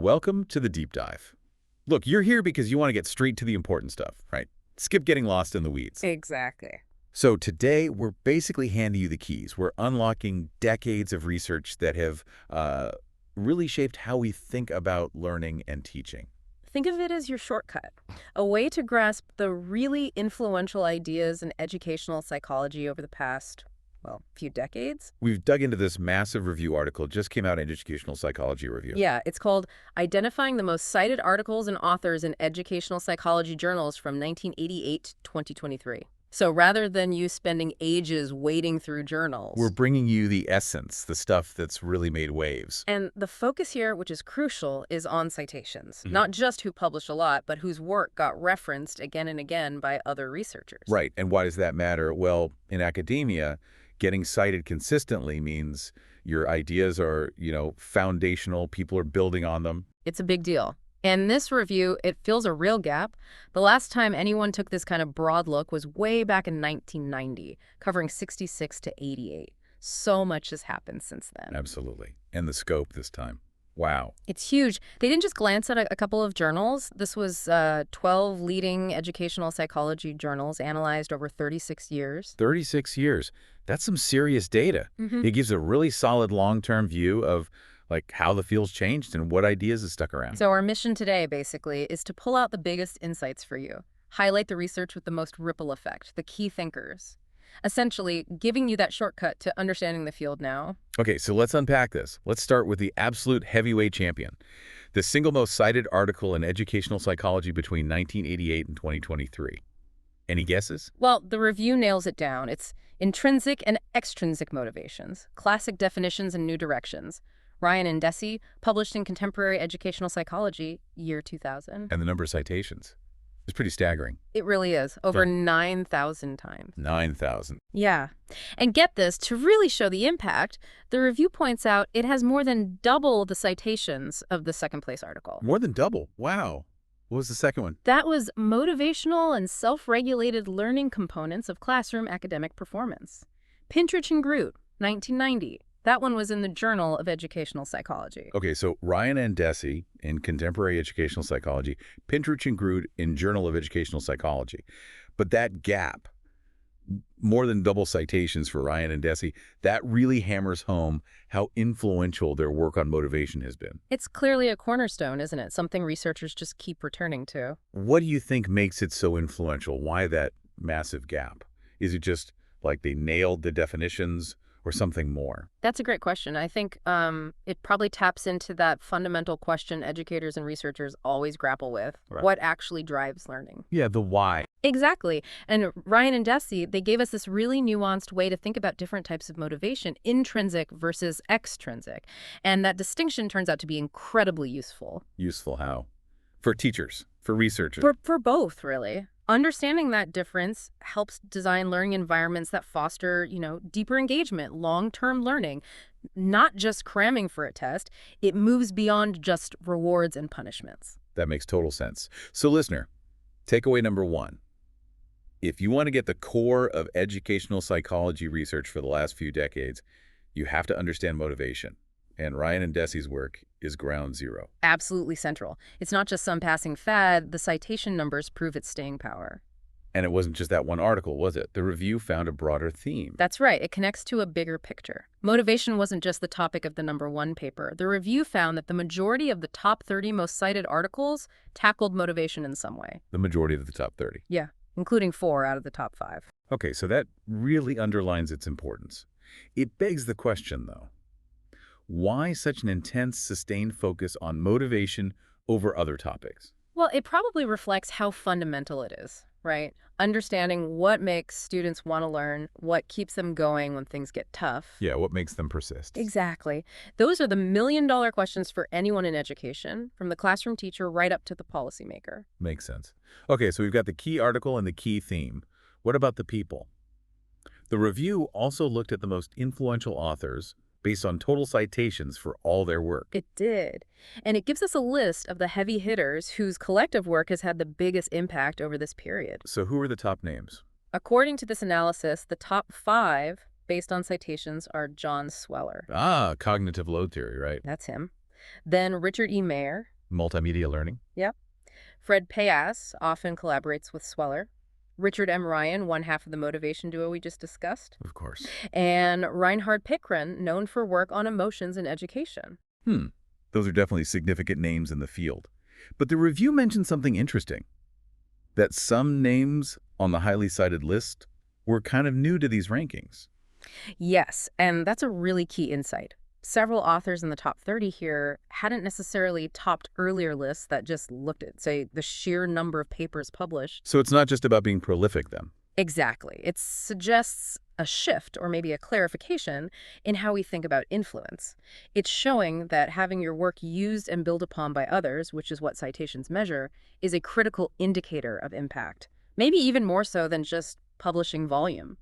Welcome to the deep dive. Look, you're here because you want to get straight to the important stuff, right? Skip getting lost in the weeds. Exactly. So today, we're basically handing you the keys. We're unlocking decades of research that have really shaped how we think about learning and teaching. Think of it as your shortcut, a way to grasp the really influential ideas in educational psychology over the past, well, few decades. We've dug into this massive review article, just came out in Educational Psychology Review. Yeah, it's called Identifying the Most Cited Articles and Authors in Educational Psychology Journals from 1988 to 2023. So rather than you spending ages wading through journals, We're bringing you the essence, the stuff that's really made waves. and the focus here, which is crucial, is on citations. Not just who published a lot, but whose work got referenced again and again by other researchers. Right, and why does that matter? Well, in academia, getting cited consistently means your ideas are, foundational, people are building on them. It's a big deal. And this review, it fills a real gap. The last time anyone took this kind of broad look was way back in 1990, covering 66 to 88. So much has happened since then. Absolutely. And the scope this time. Wow. It's huge. They didn't just glance at a couple of journals. This was 12 leading educational psychology journals analyzed over 36 years. 36 years. That's some serious data. It gives a really solid long-term view of how the field's changed and what ideas have stuck around. So our mission today, basically, is to pull out the biggest insights for you, highlight the research with the most ripple effect, the key thinkers, essentially giving you that shortcut to understanding the field now. Okay, so let's unpack this. Let's start with the absolute heavyweight champion, the single most cited article in educational psychology between 1988 and 2023. Any guesses? Well, the review nails it down. It's Intrinsic and Extrinsic Motivations, Classic Definitions and New Directions. Ryan and Deci, published in Contemporary Educational Psychology, year 2000. And the number of citations is pretty staggering. It really is. Over 9,000 times. 9,000. Yeah. And get this, to really show the impact, the review points out it has more than double the citations of the second place article. More than double. Wow. What was the second one? That was Motivational and Self-Regulated Learning Components of Classroom Academic Performance. Pintrich and Groot, 1990. That one was in the Journal of Educational Psychology. Okay, so Ryan and Deci in Contemporary Educational Psychology, Pintrich and Groot in Journal of Educational Psychology. But that gap, more than double citations for Ryan and Deci, that really hammers home how influential their work on motivation has been. It's clearly a cornerstone, isn't it? Something researchers just keep returning to. What do you think makes it so influential? Why that massive gap? Is it just like they nailed the definitions or something more? That's a great question. I think it probably taps into that fundamental question educators and researchers always grapple with. Right. What actually drives learning? Yeah, the why. Exactly. And Ryan and Deci, they gave us this really nuanced way to think about different types of motivation, intrinsic versus extrinsic. And that distinction turns out to be incredibly useful. Useful how? For teachers, for researchers. For both, really. Understanding that difference helps design learning environments that foster, deeper engagement, long-term learning, not just cramming for a test. It moves beyond just rewards and punishments. That makes total sense. So listener, takeaway number one. If you want to get the core of educational psychology research for the last few decades, you have to understand motivation. And Ryan and Deci's work is ground zero. Absolutely central. It's not just some passing fad. The citation numbers prove its staying power. And it wasn't just that one article, was it? The review found a broader theme. That's right. It connects to a bigger picture. Motivation wasn't just the topic of the #1 paper. The review found that the majority of the top 30 most cited articles tackled motivation in some way. The majority of the top 30. Yeah, including 4 out of the top 5. Okay, so that really underlines its importance. It begs the question, though. Why such an intense, sustained focus on motivation over other topics? Well, it probably reflects how fundamental it is, right? Understanding what makes students want to learn, what keeps them going when things get tough. Yeah, what makes them persist? Exactly. Those are the million-dollar questions for anyone in education, from the classroom teacher right up to the policymaker. Makes sense. Okay, so we've got the key article and the key theme. What about the people? The review also looked at the most influential authors based on total citations for all their work. It did. And it gives us a list of the heavy hitters whose collective work has had the biggest impact over this period. So who are the top names? According to this analysis, the top 5, based on citations, are John Sweller. Ah, cognitive load theory, right? That's him. Then Richard E. Mayer. Multimedia learning? Yep. Fred Payas often collaborates with Sweller. Richard M. Ryan, one half of the motivation duo we just discussed. Of course. And Reinhard Pickren, known for work on emotions in education. Those are definitely significant names in the field. But the review mentioned something interesting, that some names on the highly cited list were kind of new to these rankings. Yes, and that's a really key insight. Several authors in the top 30 here hadn't necessarily topped earlier lists that just looked at, say, the sheer number of papers published. So it's not just about being prolific then. Exactly. It suggests a shift or maybe a clarification in how we think about influence. It's showing that having your work used and built upon by others, which is what citations measure, is a critical indicator of impact. Maybe even more so than just publishing volume.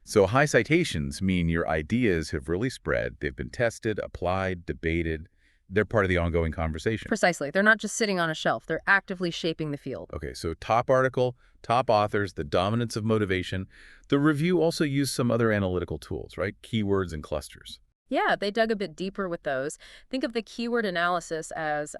So high citations mean your ideas have really spread. They've been tested, applied, debated. They're part of the ongoing conversation. Precisely. They're not just sitting on a shelf. They're actively shaping the field. Okay, so top article, top authors, the dominance of motivation. The review also used some other analytical tools, right? Keywords and clusters. Yeah, they dug a bit deeper with those. Think of the keyword analysis as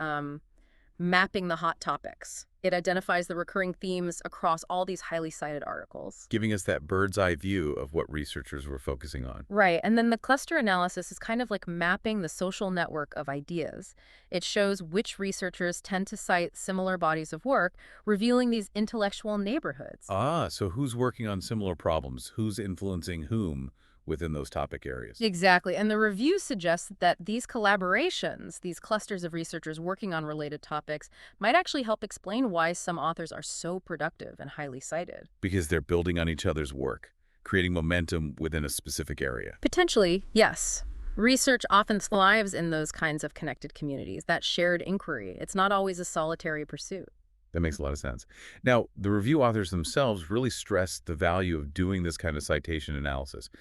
mapping the hot topics. It identifies the recurring themes across all these highly cited articles. Giving us that bird's eye view of what researchers were focusing on. Right, and then the cluster analysis is kind of like mapping the social network of ideas. It shows which researchers tend to cite similar bodies of work, revealing these intellectual neighborhoods. So who's working on similar problems? Who's influencing whom within those topic areas? Exactly, and the review suggests that these collaborations, these clusters of researchers working on related topics, might actually help explain why some authors are so productive and highly cited. Because they're building on each other's work, creating momentum within a specific area. Potentially, yes. Research often thrives in those kinds of connected communities, that shared inquiry. It's not always a solitary pursuit. That makes a lot of sense. Now, the review authors themselves really stress the value of doing this kind of citation analysis.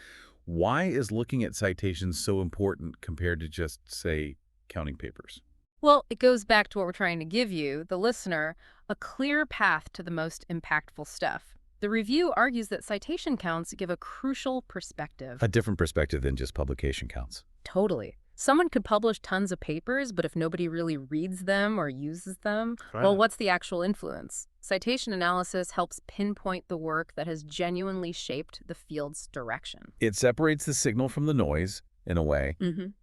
Why is looking at citations so important compared to just, say, counting papers? Well, it goes back to what we're trying to give you, the listener, a clear path to the most impactful stuff. The review argues that citation counts give a crucial perspective. A different perspective than just publication counts. Totally. Someone could publish tons of papers, but if nobody really reads them or uses them, well, what's the actual influence? Citation analysis helps pinpoint the work that has genuinely shaped the field's direction. It separates the signal from the noise, in a way,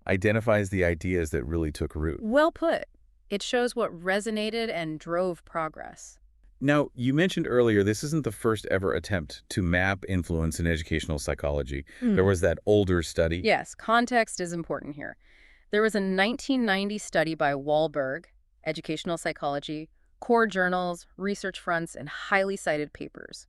identifies the ideas that really took root. Well put. It shows what resonated and drove progress. Now, you mentioned earlier this isn't the first ever attempt to map influence in educational psychology. There was that older study. Yes, context is important here. There was a 1990 study by Wahlberg, Educational Psychology, core journals, research fronts, and highly cited papers.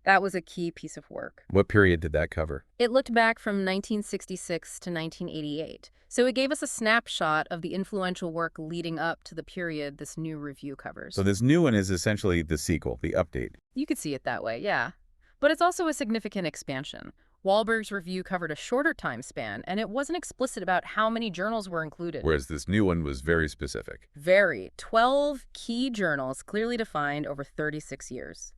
That was a key piece of work. What period did that cover? It looked back from 1966 to 1988, so it gave us a snapshot of the influential work leading up to the period this new review covers. So this new one is essentially the sequel, the update. You could see it that way, yeah. But it's also a significant expansion. Wahlberg's review covered a shorter time span, and it wasn't explicit about how many journals were included. Whereas this new one was very specific. Very. 12 key journals clearly defined over 36 years.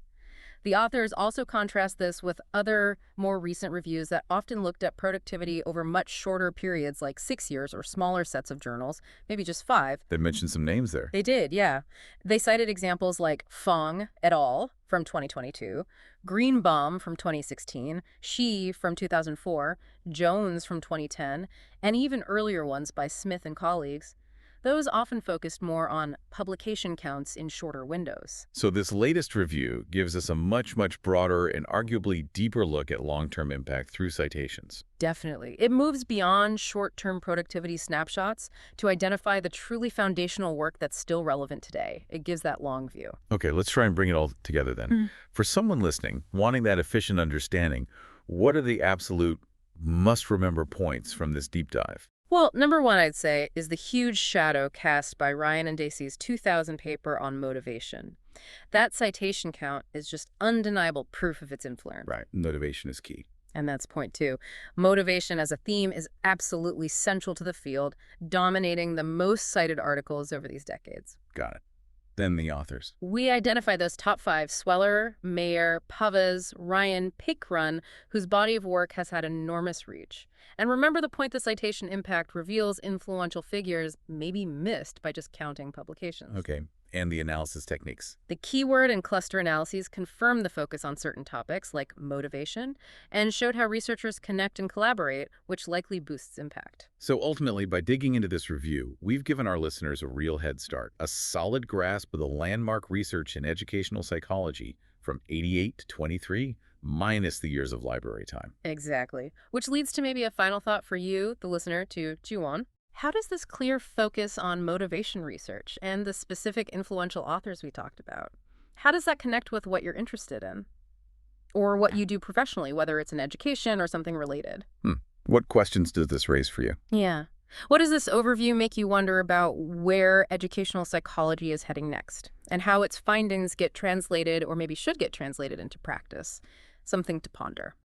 The authors also contrast this with other, more recent reviews that often looked at productivity over much shorter periods, like 6 years or smaller sets of journals, maybe just 5. They mentioned some names there. They did, yeah. They cited examples like Fong et al. From 2022, Greenbaum from 2016, Shi from 2004, Jones from 2010, and even earlier ones by Smith and colleagues. Those often focused more on publication counts in shorter windows. So this latest review gives us a much, much broader and arguably deeper look at long-term impact through citations. Definitely. It moves beyond short-term productivity snapshots to identify the truly foundational work that's still relevant today. It gives that long view. Okay, let's try and bring it all together then. For someone listening, wanting that efficient understanding, what are the absolute must-remember points from this deep dive? Well, number one, I'd say, is the huge shadow cast by Ryan and Dacey's 2000 paper on motivation. That citation count is just undeniable proof of its influence. Right, motivation is key. And that's point two. Motivation as a theme is absolutely central to the field, dominating the most cited articles over these decades. Got it. Then the authors. We identify those top five: Sweller, Mayer, Pavez, Ryan, Pikrun, whose body of work has had enormous reach. And remember the point: the citation impact reveals influential figures may be missed by just counting publications. Okay. And the analysis techniques. The keyword and cluster analyses confirmed the focus on certain topics, like motivation, and showed how researchers connect and collaborate, which likely boosts impact. So ultimately, by digging into this review, we've given our listeners a real head start, a solid grasp of the landmark research in educational psychology from 88 to 23, minus the years of library time. Exactly. Which leads to maybe a final thought for you, the listener, to chew on. How does this clear focus on motivation research and the specific influential authors we talked about, how does that connect with what you're interested in? Or what you do professionally, whether it's in education or something related? What questions does this raise for you? Yeah. What does this overview make you wonder about where educational psychology is heading next, and how its findings get translated, or maybe should get translated, into practice? Something to ponder.